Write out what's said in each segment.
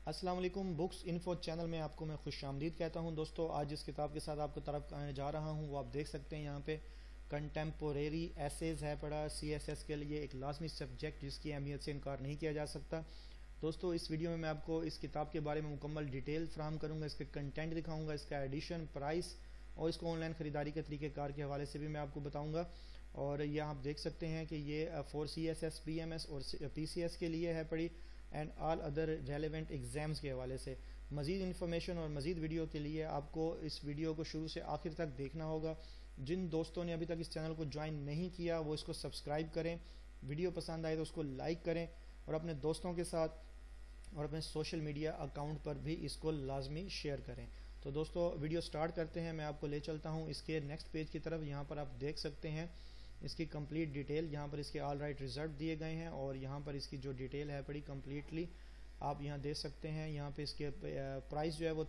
السلام علیکم، books info channel میں آپ کو میں خوش آمدید کہتا ہوں۔ دوستو آج جس کتاب کے ساتھ آپ کو طرف جا رہا ہوں وہ آپ دیکھ سکتے ہیں یہاں پہ کنٹمپوریری ایسیز ہے پڑھا سی ایس ایس کے لیے ایک لازمی سبجیکٹ جس کی اہمیت سے انکار نہیں کیا جا سکتا۔ دوستو اس ویڈیو میں آپ کو اس کتاب کے بارے میں مکمل ڈیٹیل فراہم کروں گا، اس کے کنٹینٹ دکھاؤں گا، اس کا ایڈیشن، پرائس اور اس کو آن لائن خریداری کے طریقہ کار کے حوالے سے بھی میں آپ کو بتاؤں گا۔ اور یہ آپ دیکھ سکتے ہیں کہ یہ for C S S P M S اور پی سی ایس کے لیے ہے پڑھی and all other relevant exams کے حوالے سے۔ مزید انفارمیشن اور مزید ویڈیو کے لیے آپ کو اس ویڈیو کو شروع سے آخر تک دیکھنا ہوگا۔ جن دوستوں نے ابھی تک اس چینل کو جوائن نہیں کیا وہ اس کو سبسکرائب کریں، ویڈیو پسند آئے تو اس کو لائک کریں اور اپنے دوستوں کے ساتھ اور اپنے سوشل میڈیا اکاؤنٹ پر بھی اس کو لازمی شیئر کریں۔ تو دوستو ویڈیو سٹارٹ کرتے ہیں، میں آپ کو لے چلتا ہوں اس کے نیکسٹ پیج کی طرف۔ یہاں پر آپ دیکھ سکتے ہیں اس کی کمپلیٹ ڈیٹیل، یہاں پر اس کے آل رائٹ ریزلٹ دیے گئے ہیں اور یہاں پر اس کی جو ڈیٹیل ہے پڑی کمپلیٹلی آپ یہاں دیکھ سکتے ہیں۔ یہاں پہ اس کے پرائس جو ہے وہ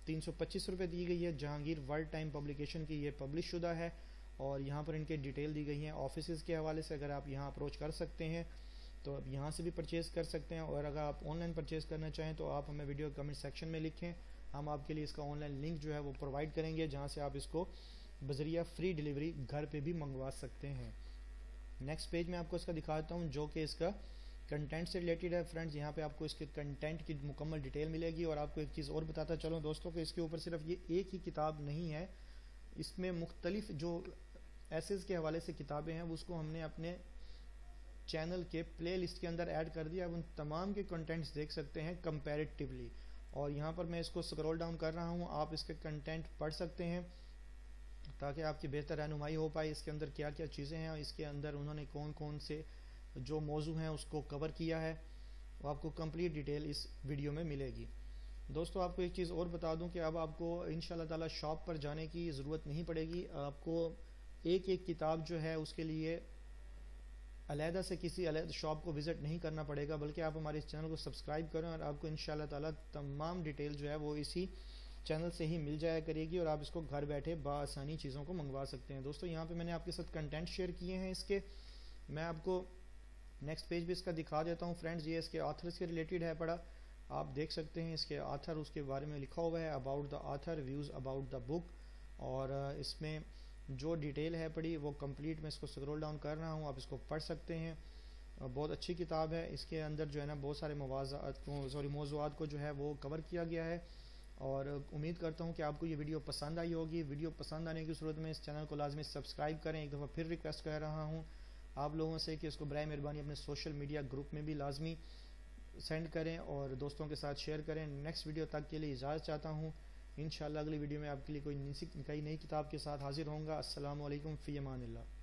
325 روپے دی گئی ہے۔ جہانگیر ورلڈ ٹائم پبلیکیشن کی یہ پبلش شدہ ہے اور یہاں پر ان کے ڈیٹیل دی گئی ہیں آفیسز کے حوالے سے۔ اگر آپ یہاں اپروچ کر سکتے ہیں تو آپ یہاں سے بھی پرچیز کر سکتے ہیں، اور اگر آپ آن لائن پرچیز کرنا چاہیں تو آپ ہمیں ویڈیو کمنٹ سیکشن میں لکھیں، ہم آپ کے لیے اس کا آن لائن لنک جو ہے وہ پرووائڈ کریں گے جہاں سے آپ اس کو بذریعہ فری ڈیلیوری گھر پہ بھی منگوا سکتے ہیں۔ نیکسٹ پیج میں آپ کو اس کا دکھاتا ہوں جو کہ اس کا کنٹینٹ سے ریلیٹڈ ہے۔ فرینڈز یہاں پہ آپ کو اس کے کنٹینٹ کی مکمل ڈیٹیل ملے گی، اور آپ کو ایک چیز اور بتاتا چلوں دوستوں کہ اس کے اوپر صرف یہ ایک ہی کتاب نہیں ہے، اس میں مختلف جو ایسیز کے حوالے سے کتابیں ہیں اس کو ہم نے اپنے چینل کے پلے لسٹ کے اندر ایڈ کر دیا۔ اب ان تمام کے کنٹینٹس دیکھ سکتے ہیں کمپیریٹیولی، اور یہاں پر میں اس کو سکرول ڈاؤن کر رہا ہوں، آپ اس کے کنٹینٹ پڑھ سکتے ہیں تاکہ آپ کی بہتر رہنمائی ہو پائے اس کے اندر کیا کیا چیزیں ہیں، اس کے اندر انہوں نے کون کون سے جو موضوع ہیں اس کو کور کیا ہے، وہ آپ کو کمپلیٹ ڈیٹیل اس ویڈیو میں ملے گی۔ دوستو آپ کو ایک چیز اور بتا دوں کہ اب آپ کو انشاءاللہ تعالی شاپ پر جانے کی ضرورت نہیں پڑے گی، آپ کو ایک ایک کتاب جو ہے اس کے لیے علیحدہ سے کسی علیحدہ شاپ کو وزٹ نہیں کرنا پڑے گا، بلکہ آپ ہمارے اس چینل کو سبسکرائب کریں اور آپ کو انشاءاللہ تعالی تمام ڈیٹیل جو ہے وہ اسی چینل سے ہی مل جایا کرے گی اور آپ اس کو گھر بیٹھے بآسانی چیزوں کو منگوا سکتے ہیں۔ دوستو یہاں پہ میں نے آپ کے ساتھ کنٹینٹ شیئر کیے ہیں اس کے، میں آپ کو نیکسٹ پیج بھی اس کا دکھا دیتا ہوں۔ فرینڈز یہ اس کے آتھر سے ریلیٹڈ ہے پڑھا، آپ دیکھ سکتے ہیں اس کے آتھر، اس کے بارے میں لکھا ہوا ہے about the author, views about the book, اور اس میں جو ڈیٹیل ہے پڑھی وہ کمپلیٹ میں اس کو سکرول ڈاؤن کر رہا ہوں، آپ اس کو پڑھ سکتے ہیں۔ بہت اچھی کتاب ہے، اس کے اندر جو ہے نا بہت سارے موضوعات کو جو ہے وہ کور کیا گیا ہے، اور امید کرتا ہوں کہ آپ کو یہ ویڈیو پسند آئی ہوگی۔ ویڈیو پسند آنے کی صورت میں اس چینل کو لازمی سبسکرائب کریں۔ ایک دفعہ پھر ریکویسٹ کر رہا ہوں آپ لوگوں سے کہ اس کو برائے مہربانی اپنے سوشل میڈیا گروپ میں بھی لازمی سینڈ کریں اور دوستوں کے ساتھ شیئر کریں۔ نیکسٹ ویڈیو تک کے لیے اجازت چاہتا ہوں، انشاءاللہ اگلی ویڈیو میں آپ کے لیے کوئی نئی کتاب کے ساتھ حاضر ہوں گا۔ السلام علیکم، فی امان اللہ۔